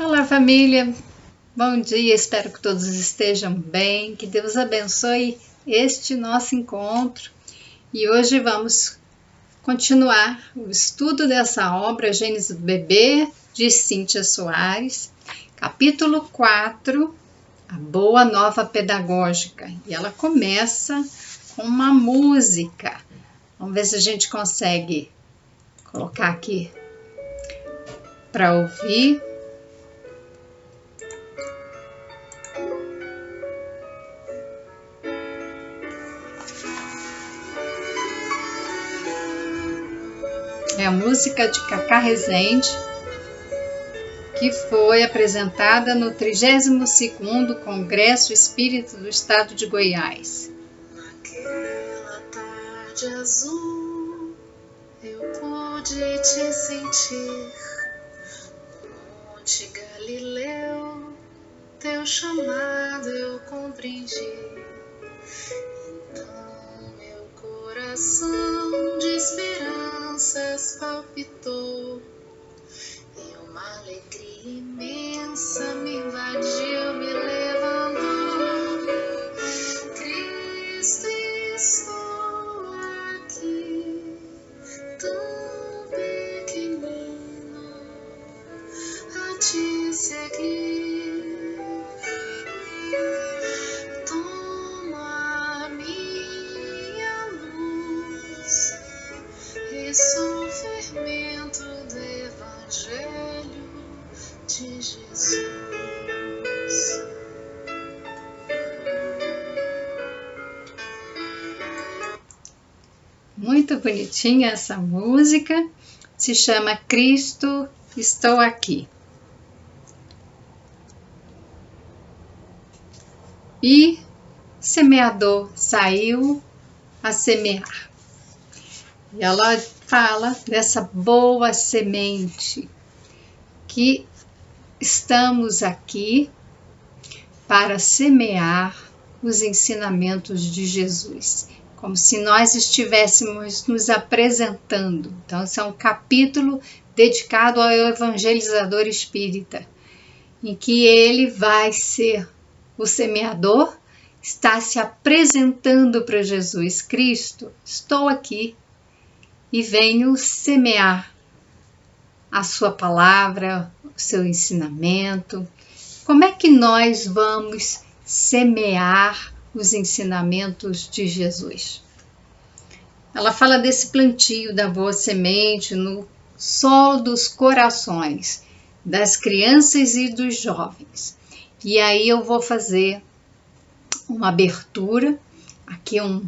Olá, família. Bom dia. Espero que todos estejam bem. Que Deus abençoe este nosso encontro. E hoje vamos continuar o estudo dessa obra, Gênesis do Bebê, de Cíntia Soares, capítulo 4, a Boa Nova Pedagógica. E ela começa com uma música. Vamos ver se a gente consegue colocar aqui para ouvir. É a música de Cacá Rezende, que foi apresentada no 32º Congresso Espírita do Estado de Goiás. Naquela tarde azul, eu pude te sentir. No Monte Galileu, teu chamado eu compreendi. Então meu coração de esperanças palpitou, e uma alegria imensa me invadiu, me levantou. Cristo, estou aqui, tão pequenino, a te seguir. Toma minha luz, e sou fermento do Evangelho de Jesus. Muito bonitinha essa música, se chama Cristo, Estou Aqui. E semeador saiu a semear. E ela fala dessa boa semente, que estamos aqui para semear os ensinamentos de Jesus, como se nós estivéssemos nos apresentando. Então, esse é um capítulo dedicado ao evangelizador espírita, em que ele vai ser o semeador, está se apresentando para Jesus. Cristo, estou aqui e venho semear a sua palavra, o seu ensinamento. Como é que nós vamos semear os ensinamentos de Jesus? Ela fala desse plantio da boa semente no solo dos corações, das crianças e dos jovens. E aí eu vou fazer uma abertura, aqui um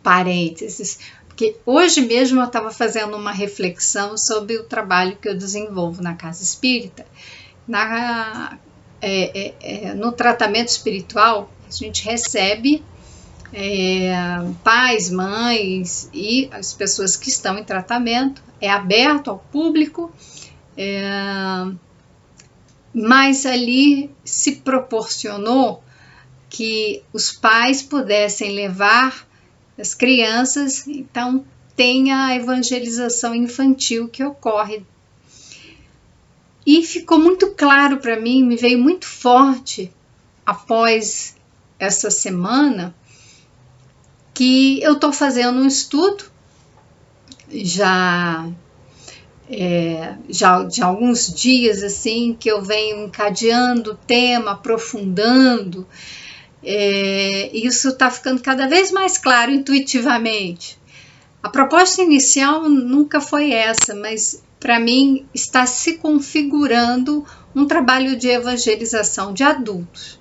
parênteses, porque hoje mesmo eu estava fazendo uma reflexão sobre o trabalho que eu desenvolvo na Casa Espírita. No tratamento espiritual, a gente recebe pais, mães e as pessoas que estão em tratamento, é aberto ao público, mas ali se proporcionou que os pais pudessem levar as crianças, então tem a evangelização infantil que ocorre. E ficou muito claro para mim, me veio muito forte após essa semana, que eu estou fazendo um estudo já de alguns dias, assim, que eu venho encadeando o tema, aprofundando. Isso está ficando cada vez mais claro intuitivamente. A proposta inicial nunca foi essa, mas para mim está se configurando um trabalho de evangelização de adultos.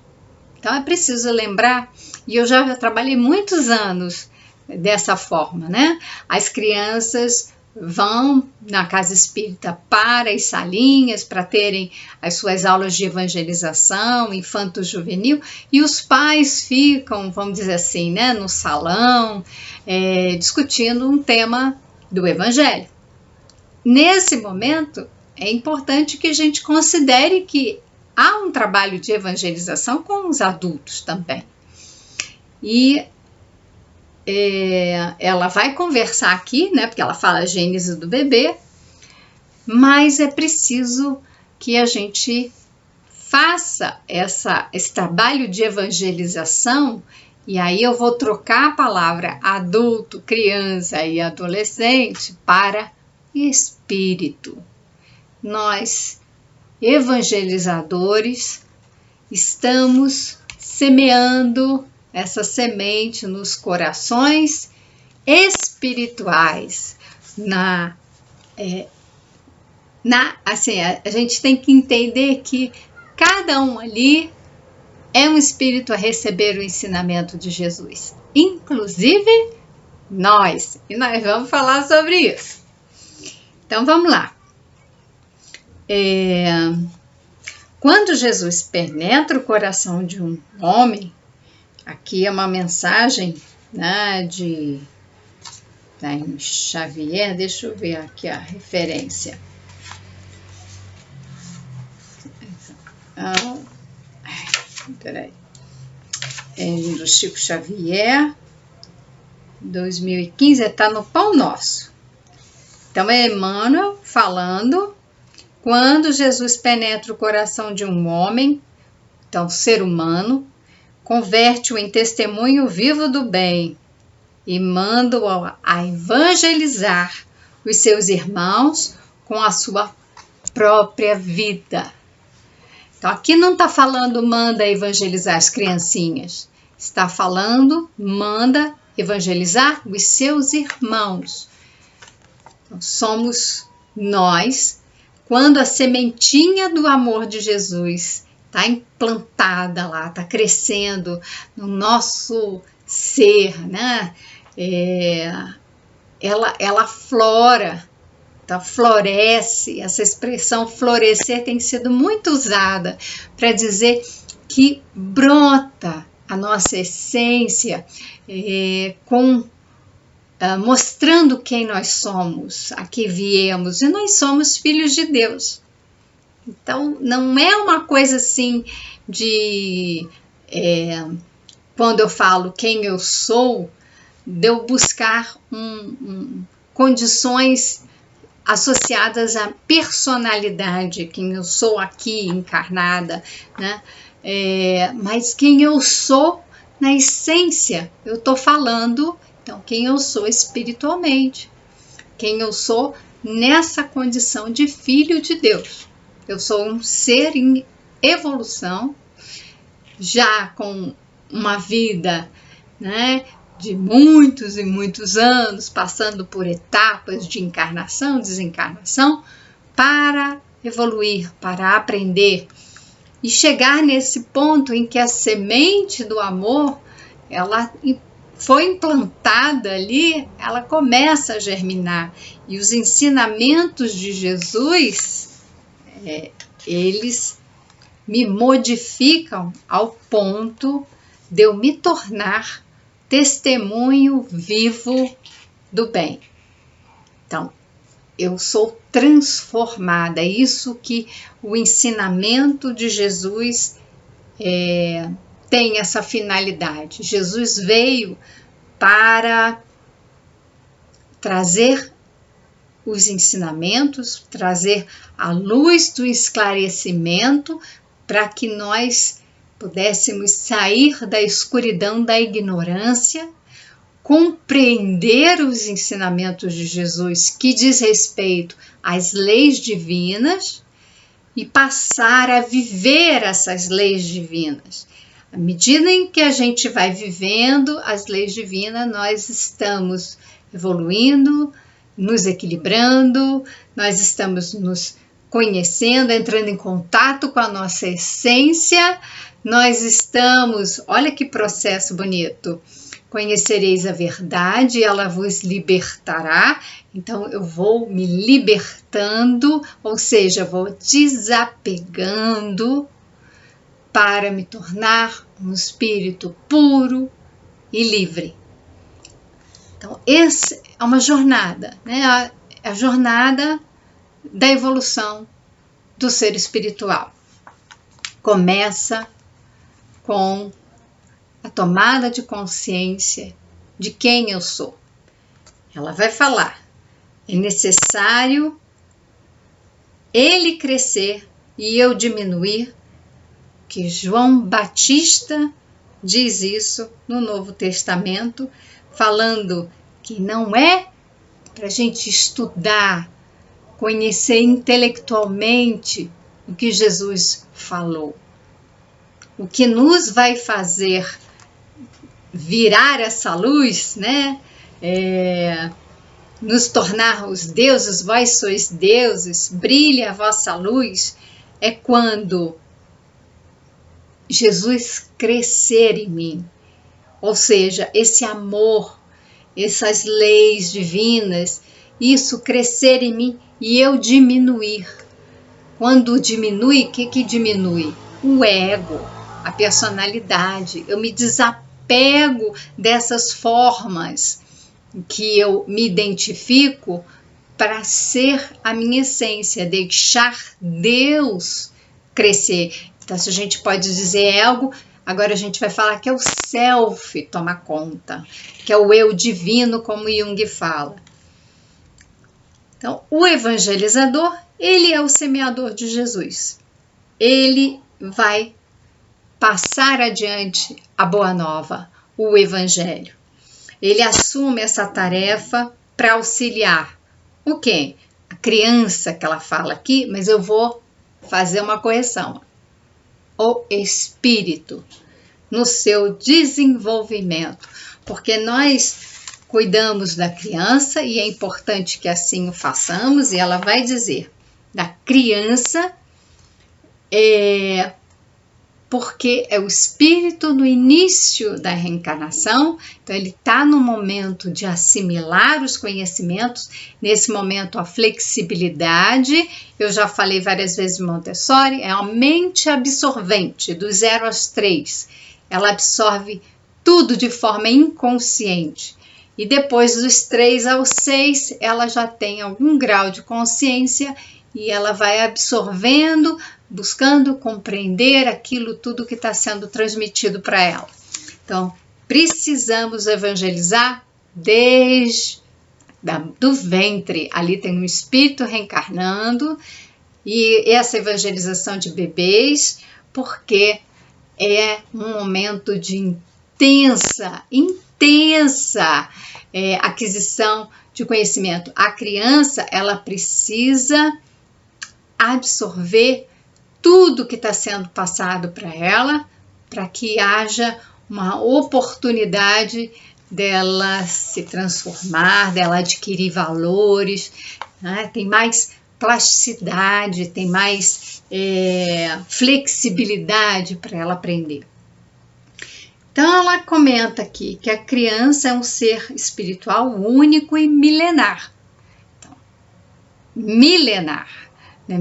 Então é preciso lembrar, e eu já trabalhei muitos anos dessa forma, né? As crianças vão na casa espírita para as salinhas, para terem as suas aulas de evangelização infanto-juvenil, e os pais ficam, vamos dizer assim, né, no salão, discutindo um tema do evangelho. Nesse momento, é importante que a gente considere que há um trabalho de evangelização com os adultos também. E ela vai conversar aqui, né, porque ela fala Gênesis do Bebê, mas é preciso que a gente faça esse trabalho de evangelização, e aí eu vou trocar a palavra adulto, criança e adolescente para espírito. Nós, evangelizadores, estamos semeando essa semente nos corações espirituais. Assim, a gente tem que entender que cada um ali é um espírito a receber o ensinamento de Jesus, inclusive nós. E nós vamos falar sobre isso. Então vamos lá. Quando Jesus penetra o coração de um homem, aqui é uma mensagem, né, tá em Xavier, deixa eu ver aqui a referência. Peraí. Do Chico Xavier, 2015, está no Pão Nosso. Então é Emmanuel falando. Quando Jesus penetra o coração de um homem, então ser humano, converte-o em testemunho vivo do bem e manda-o a evangelizar os seus irmãos com a sua própria vida. Então aqui não está falando manda evangelizar as criancinhas, está falando manda evangelizar os seus irmãos. Então, somos nós. Quando a sementinha do amor de Jesus está implantada lá, está crescendo no nosso ser, né? Ela flora, tá? Floresce. Essa expressão florescer tem sido muito usada para dizer que brota a nossa essência mostrando quem nós somos, a que viemos, e nós somos filhos de Deus. Então, não é uma coisa assim de, quando eu falo quem eu sou, de eu buscar condições associadas à personalidade, quem eu sou aqui encarnada, né? Mas quem eu sou na essência, eu estou falando. Então, quem eu sou espiritualmente, quem eu sou nessa condição de filho de Deus. Eu sou um ser em evolução, já com uma vida, né, de muitos e muitos anos, passando por etapas de encarnação, desencarnação, para evoluir, para aprender e chegar nesse ponto em que a semente do amor, ela foi implantada ali, ela começa a germinar. E os ensinamentos de Jesus, eles me modificam ao ponto de eu me tornar testemunho vivo do bem. Então, eu sou transformada. É isso que o ensinamento de Jesus tem essa finalidade. Jesus veio para trazer os ensinamentos, trazer a luz do esclarecimento para que nós pudéssemos sair da escuridão da ignorância, compreender os ensinamentos de Jesus que diz respeito às leis divinas e passar a viver essas leis divinas. À medida em que a gente vai vivendo as leis divinas, nós estamos evoluindo, nos equilibrando, nós estamos nos conhecendo, entrando em contato com a nossa essência, nós estamos, olha que processo bonito, conhecereis a verdade e ela vos libertará. Então eu vou me libertando, ou seja, vou desapegando para me tornar um espírito puro e livre. Então, essa é uma jornada, né? A jornada da evolução do ser espiritual. Começa com a tomada de consciência de quem eu sou. Ela vai falar, é necessário ele crescer e eu diminuir porque João Batista diz isso no Novo Testamento, falando que não é para a gente estudar, conhecer intelectualmente o que Jesus falou. O que nos vai fazer virar essa luz, né? Nos tornar os deuses, vós sois deuses, brilhe a vossa luz, é quando Jesus crescer em mim. Ou seja, esse amor, essas leis divinas, isso crescer em mim e eu diminuir. Quando diminui, o que diminui? O ego, a personalidade. Eu me desapego dessas formas que eu me identifico para ser a minha essência, deixar Deus crescer. Então, se a gente pode dizer ego, agora a gente vai falar que é o self toma conta, que é o eu divino, como Jung fala. Então, o evangelizador, ele é o semeador de Jesus. Ele vai passar adiante a boa nova, o evangelho. Ele assume essa tarefa para auxiliar o quê? A criança que ela fala aqui, mas eu vou fazer uma correção. O espírito no seu desenvolvimento, porque nós cuidamos da criança e é importante que assim o façamos, e ela vai dizer da criança porque é o espírito no início da reencarnação, então ele está no momento de assimilar os conhecimentos, nesse momento a flexibilidade, eu já falei várias vezes de Montessori, é a mente absorvente, dos 0 aos 3, ela absorve tudo de forma inconsciente, e depois dos 3 aos 6, ela já tem algum grau de consciência, e ela vai absorvendo, buscando compreender aquilo tudo que está sendo transmitido para ela. Então, precisamos evangelizar desde do ventre. Ali tem um espírito reencarnando e essa evangelização de bebês, porque é um momento de intensa aquisição de conhecimento. A criança, ela precisa absorver tudo que está sendo passado para ela, para que haja uma oportunidade dela se transformar, dela adquirir valores, né? Tem mais plasticidade, tem mais flexibilidade para ela aprender. Então ela comenta aqui que a criança é um ser espiritual único e milenar. Então, milenar, né?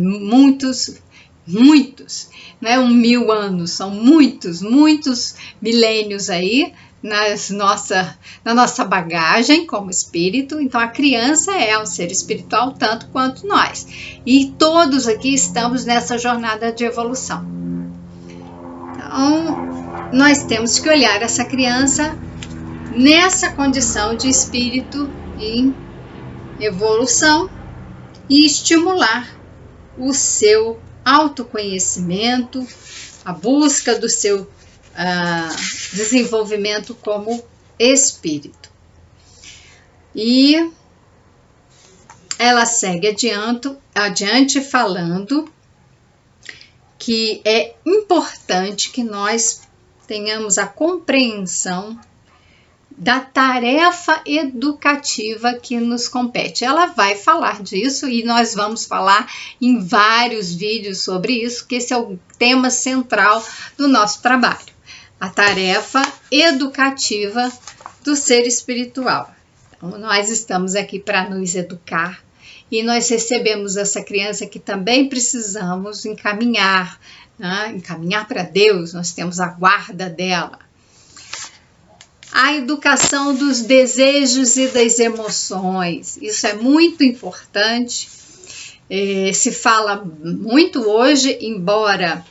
Muitos, não é 1000 anos, são muitos milênios aí na nossa bagagem como espírito. Então a criança é um ser espiritual tanto quanto nós. E todos aqui estamos nessa jornada de evolução. Então nós temos que olhar essa criança nessa condição de espírito em evolução e estimular o seu autoconhecimento, a busca do seu desenvolvimento como espírito. E ela segue adiante falando que é importante que nós tenhamos a compreensão da tarefa educativa que nos compete. Ela vai falar disso e nós vamos falar em vários vídeos sobre isso, que esse é o tema central do nosso trabalho. A tarefa educativa do ser espiritual. Então, nós estamos aqui para nos educar e nós recebemos essa criança que também precisamos encaminhar, né? Encaminhar para Deus, nós temos a guarda dela. A educação dos desejos e das emoções, isso é muito importante, se fala muito hoje, embora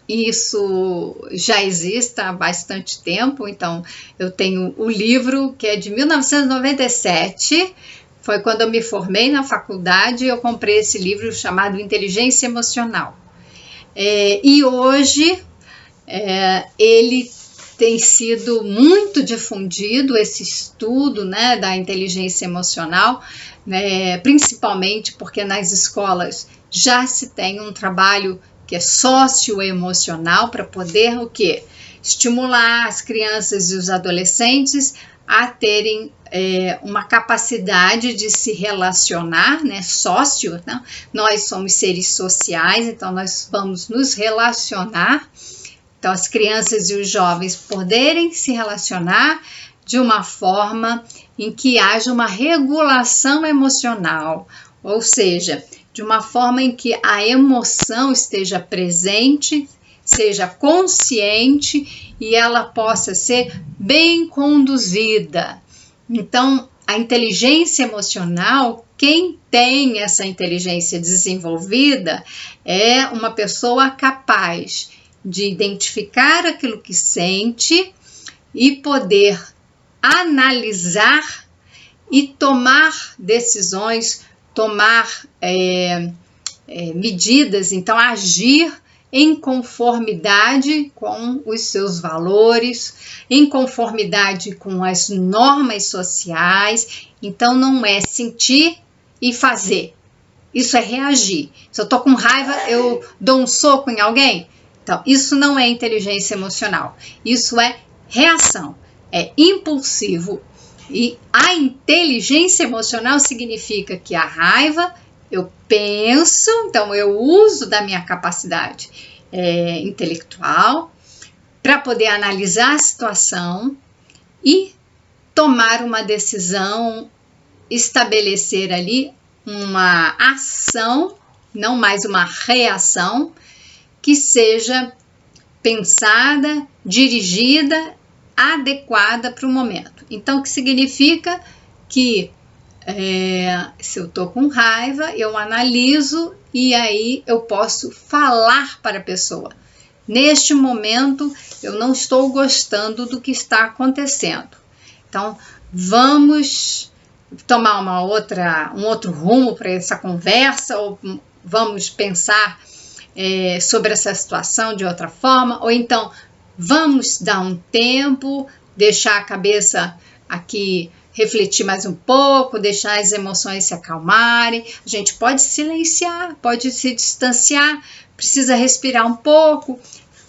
isso já exista há bastante tempo. Então eu tenho o livro que é de 1997, foi quando eu me formei na faculdade, eu comprei esse livro chamado Inteligência Emocional. E hoje ele tem sido muito difundido, esse estudo, né, da inteligência emocional, né, principalmente porque nas escolas já se tem um trabalho que é socioemocional para poder o quê? Estimular as crianças e os adolescentes a terem uma capacidade de se relacionar, né, sócio, né? Nós somos seres sociais, então nós vamos nos relacionar. Então, as crianças e os jovens poderem se relacionar de uma forma em que haja uma regulação emocional, ou seja, de uma forma em que a emoção esteja presente, seja consciente e ela possa ser bem conduzida. Então, a inteligência emocional, quem tem essa inteligência desenvolvida é uma pessoa capaz de identificar aquilo que sente e poder analisar e tomar decisões, tomar medidas, então agir em conformidade com os seus valores, em conformidade com as normas sociais. Então não é sentir e fazer, isso é reagir. Se eu tô com raiva, eu dou um soco em alguém? Então, isso não é inteligência emocional, isso é reação, é impulsivo. E a inteligência emocional significa que a raiva, eu penso, então eu uso da minha capacidade intelectual para poder analisar a situação e tomar uma decisão, estabelecer ali uma ação, não mais uma reação, que seja pensada, dirigida, adequada para o momento. Então, o que significa que se eu estou com raiva, eu analiso e aí eu posso falar para a pessoa. Neste momento, eu não estou gostando do que está acontecendo. Então, vamos tomar um outro rumo para essa conversa, ou vamos pensar sobre essa situação de outra forma, ou então vamos dar um tempo, deixar a cabeça aqui refletir mais um pouco, deixar as emoções se acalmarem. A gente pode silenciar, pode se distanciar, precisa respirar um pouco.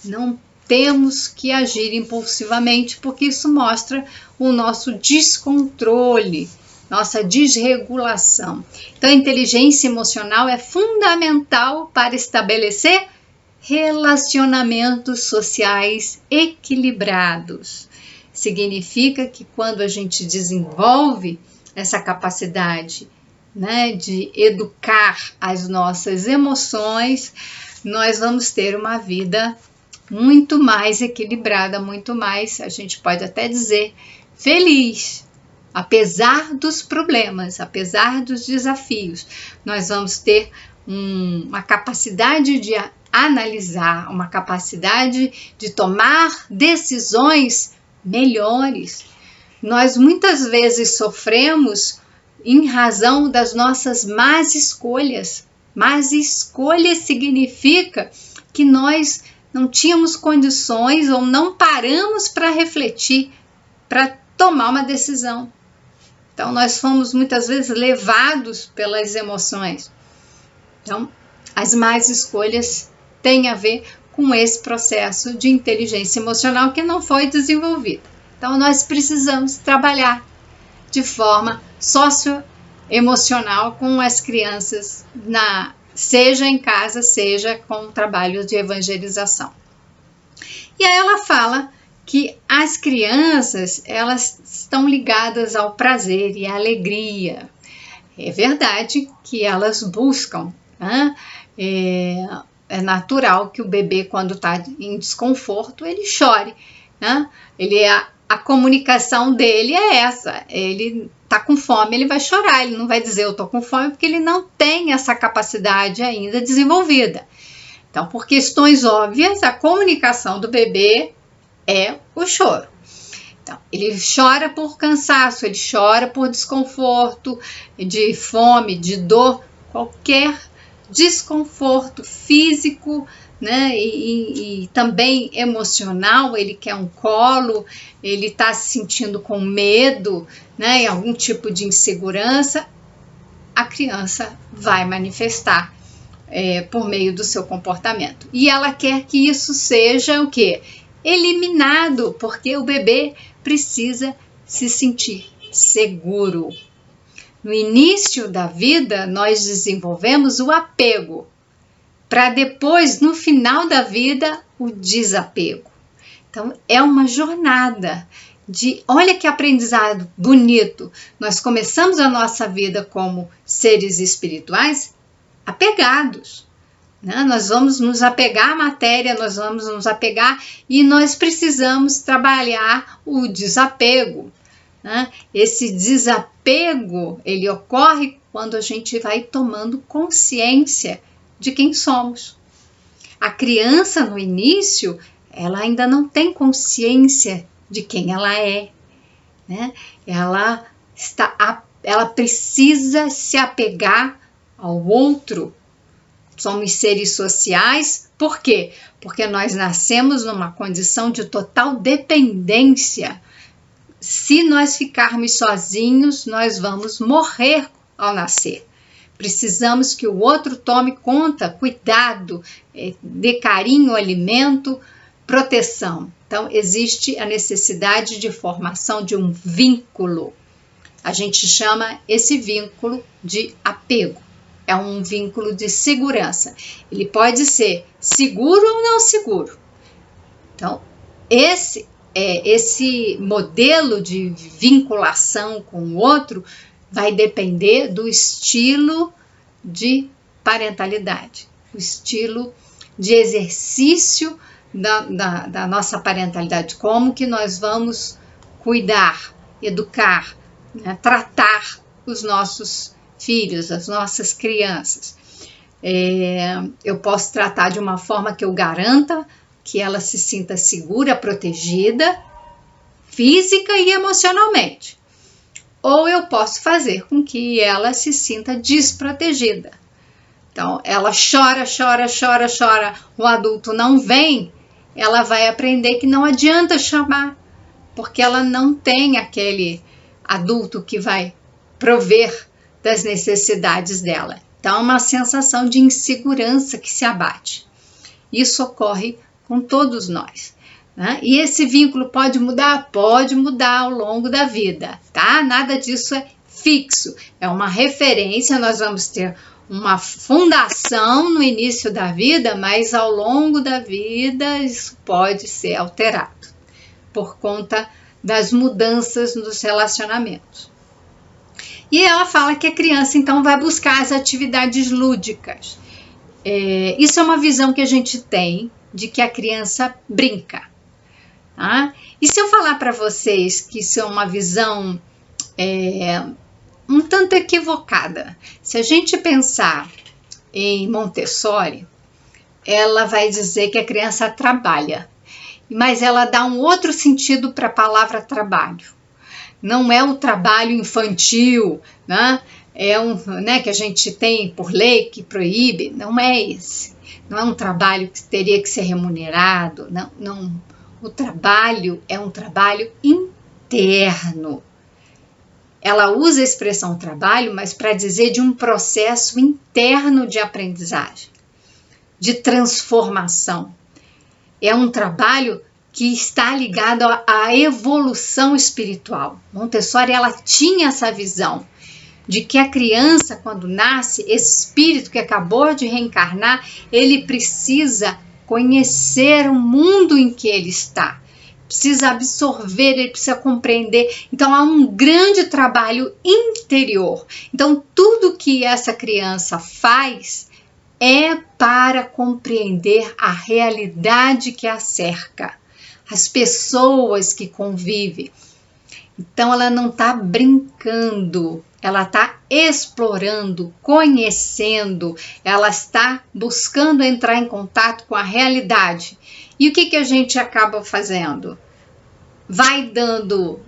Não temos que agir impulsivamente, porque isso mostra o nosso descontrole, nossa desregulação. Então, a inteligência emocional é fundamental para estabelecer relacionamentos sociais equilibrados. Significa que quando a gente desenvolve essa capacidade, né, de educar as nossas emoções, nós vamos ter uma vida muito mais equilibrada, muito mais, a gente pode até dizer, feliz. Apesar dos problemas, apesar dos desafios, nós vamos ter uma capacidade de analisar, uma capacidade de tomar decisões melhores. Nós muitas vezes sofremos em razão das nossas más escolhas. Más escolhas significa que nós não tínhamos condições ou não paramos para refletir, para tomar uma decisão. Então, nós fomos muitas vezes levados pelas emoções. Então, as más escolhas têm a ver com esse processo de inteligência emocional que não foi desenvolvido. Então, nós precisamos trabalhar de forma socioemocional com as crianças, seja em casa, seja com trabalhos de evangelização. E aí ela fala que as crianças, elas estão ligadas ao prazer e à alegria. É verdade que elas buscam, né? É natural que o bebê, quando está em desconforto, ele chore, né? A comunicação dele é essa, ele está com fome, ele vai chorar, ele não vai dizer eu estou com fome, porque ele não tem essa capacidade ainda desenvolvida. Então, por questões óbvias, a comunicação do bebê é o choro. Então, ele chora por cansaço, ele chora por desconforto, de fome, de dor, qualquer desconforto físico né? E também emocional, ele quer um colo, ele está se sentindo com medo, né? E algum tipo de insegurança, a criança vai manifestar por meio do seu comportamento. E ela quer que isso seja o quê? Eliminado, porque o bebê precisa se sentir seguro. No início da vida, nós desenvolvemos o apego, para depois, no final da vida, o desapego. Então, é uma jornada olha que aprendizado bonito. Nós começamos a nossa vida como seres espirituais apegados, né? Nós vamos nos apegar à matéria, nós vamos nos apegar e nós precisamos trabalhar o desapego, né? Esse desapego, ele ocorre quando a gente vai tomando consciência de quem somos. A criança, no início, ela ainda não tem consciência de quem ela é, né? Ela precisa se apegar ao outro. Somos seres sociais. Por quê? Porque nós nascemos numa condição de total dependência. Se nós ficarmos sozinhos, nós vamos morrer ao nascer. Precisamos que o outro tome conta, cuidado, dê carinho, alimento, proteção. Então, existe a necessidade de formação de um vínculo. A gente chama esse vínculo de apego. É um vínculo de segurança. Ele pode ser seguro ou não seguro. Então, esse modelo de vinculação com o outro vai depender do estilo de parentalidade, o estilo de exercício da nossa parentalidade, como que nós vamos cuidar, educar, né, tratar os nossos filhos, as nossas crianças. Eu posso tratar de uma forma que eu garanta que ela se sinta segura, protegida, física e emocionalmente. Ou eu posso fazer com que ela se sinta desprotegida. Então, ela chora, o adulto não vem, ela vai aprender que não adianta chamar, porque ela não tem aquele adulto que vai prover das necessidades dela. Então, é uma sensação de insegurança que se abate. Isso ocorre com todos nós, né? E esse vínculo pode mudar? Pode mudar ao longo da vida, tá? Nada disso é fixo, é uma referência, nós vamos ter uma fundação no início da vida, mas ao longo da vida isso pode ser alterado por conta das mudanças nos relacionamentos. E ela fala que a criança então vai buscar as atividades lúdicas. Isso é uma visão que a gente tem de que a criança brinca. Tá? E se eu falar para vocês que isso é uma visão um tanto equivocada, se a gente pensar em Montessori, ela vai dizer que a criança trabalha, mas ela dá um outro sentido para a palavra trabalho. Não é o trabalho infantil, né? Né, que a gente tem por lei que proíbe, não é esse. Não é um trabalho que teria que ser remunerado, não. O trabalho é um trabalho interno. Ela usa a expressão trabalho, mas para dizer de um processo interno de aprendizagem, de transformação. É um trabalho que está ligado à evolução espiritual. Montessori, ela tinha essa visão de que a criança, quando nasce, esse espírito que acabou de reencarnar, ele precisa conhecer o mundo em que ele está, precisa absorver, ele precisa compreender. Então, há um grande trabalho interior. Então, tudo que essa criança faz é para compreender a realidade que a cerca, as pessoas que convivem. Então, ela não está brincando, ela está explorando, conhecendo, ela está buscando entrar em contato com a realidade. E o que a gente acaba fazendo? Vai dando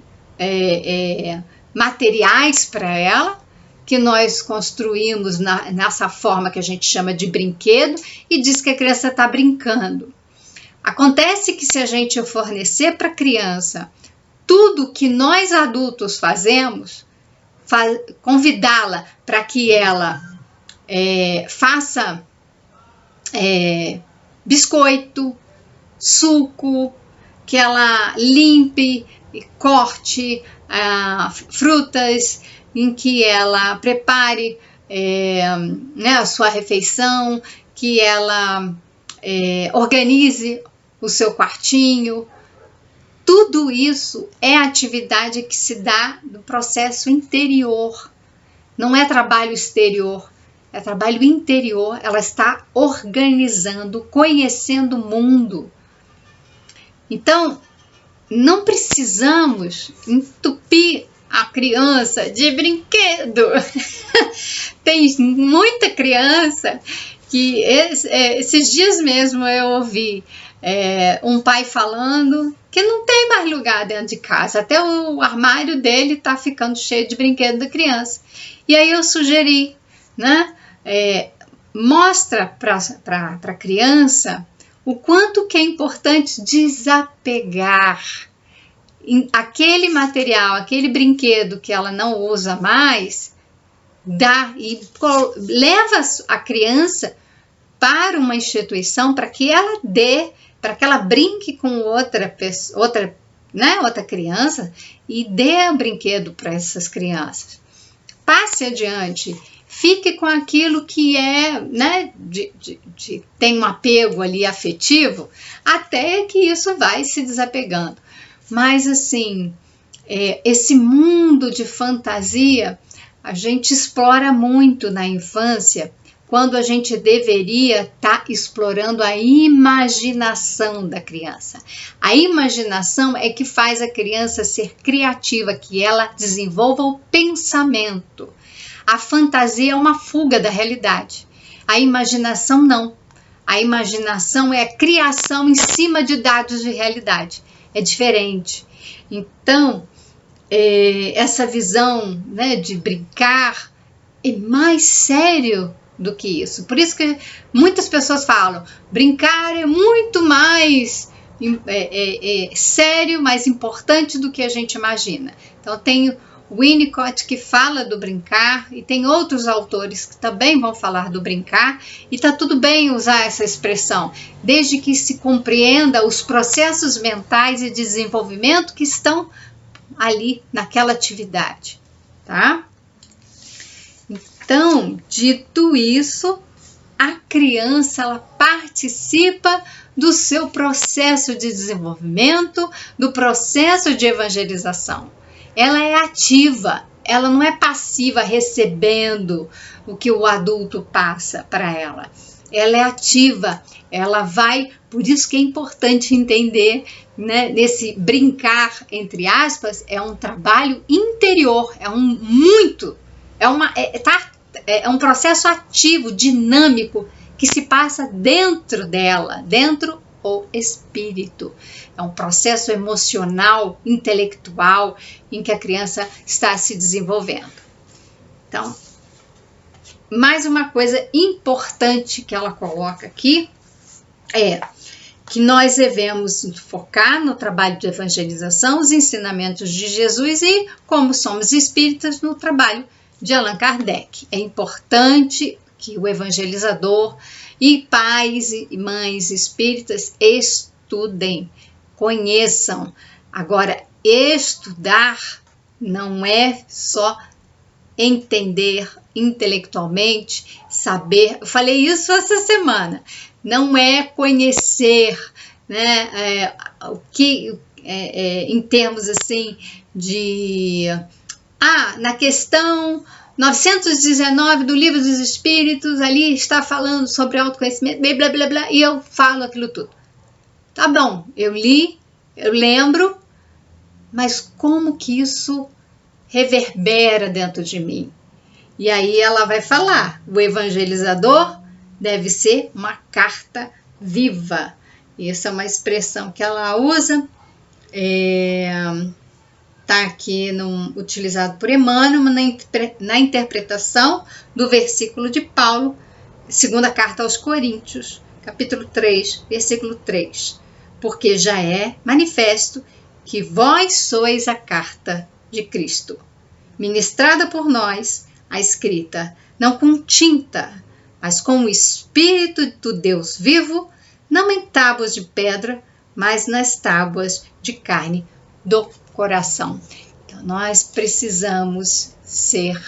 materiais para ela, que nós construímos nessa forma que a gente chama de brinquedo e diz que a criança está brincando. Acontece que se a gente fornecer para a criança tudo que nós adultos fazemos, convidá-la para que ela faça biscoito, suco, que ela limpe e corte frutas, em que ela prepare a sua refeição, que ela organize o seu quartinho. Tudo isso é atividade que se dá no processo interior. Não é trabalho exterior, é trabalho interior. Ela está organizando, conhecendo o mundo. Então, não precisamos entupir a criança de brinquedo. Tem muita criança que esses dias mesmo eu ouvi um pai falando que não tem mais lugar dentro de casa, até o armário dele está ficando cheio de brinquedo da criança. E aí eu sugeri, né, mostra para a criança o quanto que é importante desapegar aquele material, aquele brinquedo que ela não usa mais, dá e leva a criança para uma instituição para que ela dê, para que ela brinque com outra criança e dê o brinquedo para essas crianças. Passe adiante, fique com aquilo que tem um apego ali afetivo, até que isso vai se desapegando. Mas assim, esse mundo de fantasia a gente explora muito na infância, quando a gente deveria estar explorando a imaginação da criança. A imaginação é que faz a criança ser criativa, que ela desenvolva o pensamento. A fantasia é uma fuga da realidade. A imaginação não. A imaginação é a criação em cima de dados de realidade. É diferente. Então, essa visão, né, de brincar é mais sério do que isso. Por isso que muitas pessoas falam, brincar é muito mais sério, mais importante do que a gente imagina. Então tem o Winnicott que fala do brincar e tem outros autores que também vão falar do brincar, e tá tudo bem usar essa expressão, desde que se compreenda os processos mentais e desenvolvimento que estão ali naquela atividade, tá? Então, dito isso, a criança ela participa do seu processo de desenvolvimento, do processo de evangelização. Ela é ativa, ela não é passiva recebendo o que o adulto passa para ela. Ela é ativa, ela vai, por isso que é importante entender, né, nesse brincar, entre aspas, é um trabalho interior, é um processo ativo, dinâmico, que se passa dentro dela, dentro o espírito. É um processo emocional, intelectual, em que a criança está se desenvolvendo. Então, mais uma coisa importante que ela coloca aqui é que nós devemos focar no trabalho de evangelização, os ensinamentos de Jesus e, como somos espíritas, no trabalho de Allan Kardec. É importante que o evangelizador e pais e mães espíritas estudem, conheçam. Agora, estudar não é só entender intelectualmente, saber. Eu falei isso essa semana. Não é conhecer, né, o que em termos assim de na questão 919 do Livro dos Espíritos, ali está falando sobre autoconhecimento, blá, blá, blá, e eu falo aquilo tudo. Tá bom, eu li, eu lembro, mas como que isso reverbera dentro de mim? E aí ela vai falar, o evangelizador deve ser uma carta viva. Essa é uma expressão que ela usa. está aqui utilizado por Emmanuel na interpretação do versículo de Paulo, segunda carta aos Coríntios, capítulo 3, versículo 3. Porque já é manifesto que vós sois a carta de Cristo, ministrada por nós, a escrita, não com tinta, mas com o Espírito do Deus vivo, não em tábuas de pedra, mas nas tábuas de carne do coração. Então, nós precisamos ser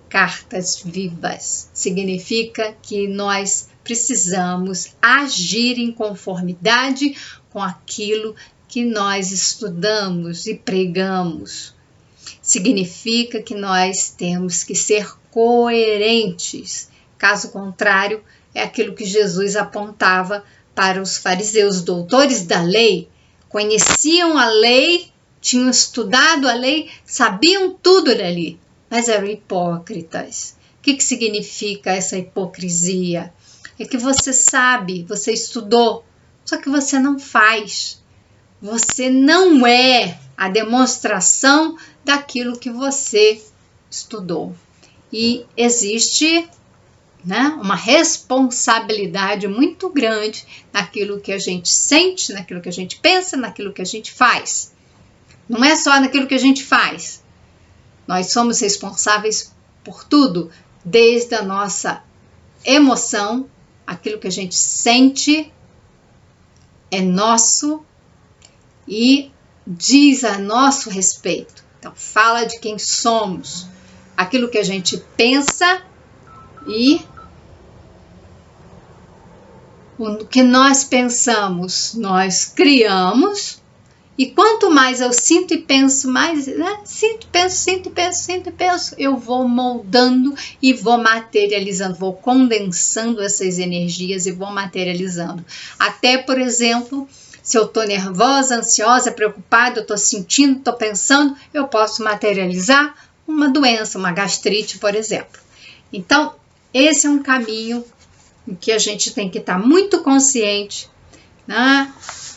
cartas vivas. Significa que nós precisamos agir em conformidade com aquilo que nós estudamos e pregamos. Significa que nós temos que ser coerentes. Caso contrário, é aquilo que Jesus apontava para os fariseus, doutores da lei, conheciam a lei, tinham estudado a lei, sabiam tudo dali, mas eram hipócritas. O que significa essa hipocrisia? É que você sabe, você estudou, só que você não faz. Você não é a demonstração daquilo que você estudou. E existe, uma responsabilidade muito grande naquilo que a gente sente, naquilo que a gente pensa, naquilo que a gente faz. Não é só naquilo que a gente faz. Nós somos responsáveis por tudo, desde a nossa emoção, aquilo que a gente sente é nosso e diz a nosso respeito. Então, fala de quem somos, aquilo que a gente pensa e o que nós pensamos, nós criamos. E quanto mais eu sinto e penso, mais, sinto, penso, eu vou moldando e vou materializando, vou condensando essas energias e vou materializando. Até, por exemplo, se eu estou nervosa, ansiosa, preocupada, eu estou sentindo, estou pensando, eu posso materializar uma doença, uma gastrite, por exemplo. Então, esse é um caminho em que a gente tem que estar muito consciente,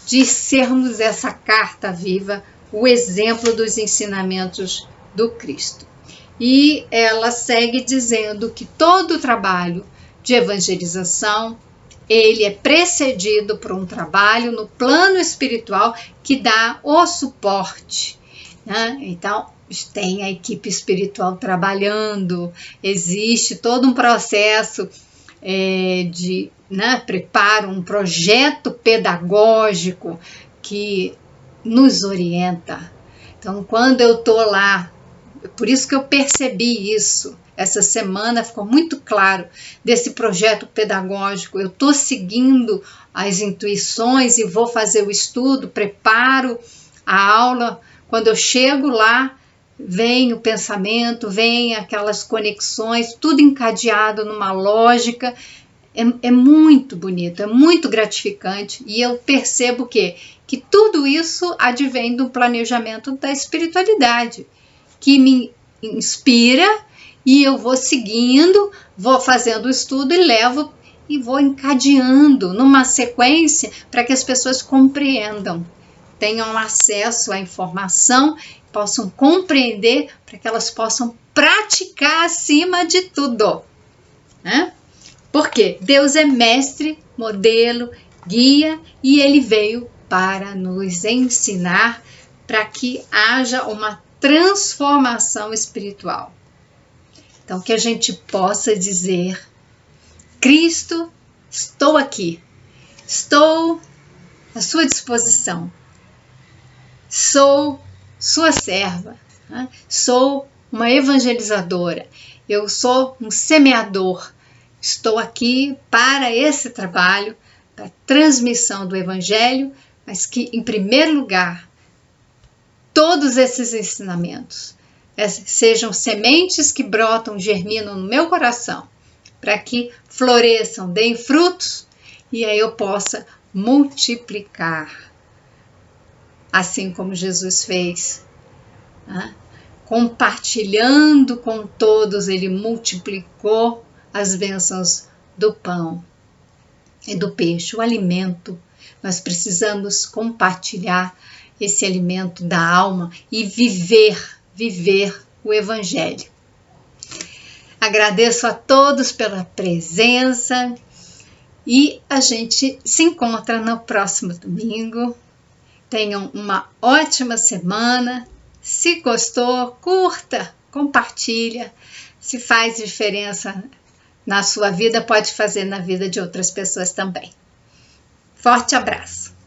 de sermos essa carta viva, o exemplo dos ensinamentos do Cristo. E ela segue dizendo que todo o trabalho de evangelização, ele é precedido por um trabalho no plano espiritual que dá o suporte. Então, tem a equipe espiritual trabalhando, existe todo um processo de preparo, um projeto pedagógico que nos orienta. Então, quando eu estou lá, por isso que eu percebi isso, essa semana ficou muito claro desse projeto pedagógico, eu estou seguindo as intuições e vou fazer o estudo, preparo a aula, quando eu chego lá, vem o pensamento, vem aquelas conexões, tudo encadeado numa lógica. É muito bonito, é muito gratificante e eu percebo que tudo isso advém do planejamento da espiritualidade, que me inspira e eu vou seguindo, vou fazendo o estudo e levo e vou encadeando numa sequência para que as pessoas compreendam, tenham acesso à informação, possam compreender, para que elas possam praticar acima de tudo, Porque Deus é mestre, modelo, guia e Ele veio para nos ensinar para que haja uma transformação espiritual. Então, que a gente possa dizer, Cristo, estou aqui, estou à sua disposição, sou sua serva, sou uma evangelizadora, eu sou um semeador, estou aqui para esse trabalho, para a transmissão do Evangelho, mas que, em primeiro lugar, todos esses ensinamentos sejam sementes que brotam, germinam no meu coração, para que floresçam, deem frutos, e aí eu possa multiplicar, assim como Jesus fez, compartilhando com todos, Ele multiplicou as bênçãos do pão e do peixe, o alimento. Nós precisamos compartilhar esse alimento da alma e viver o Evangelho. Agradeço a todos pela presença e a gente se encontra no próximo domingo. Tenham uma ótima semana. Se gostou, curta, compartilha. Se faz diferença na sua vida, pode fazer na vida de outras pessoas também. Forte abraço!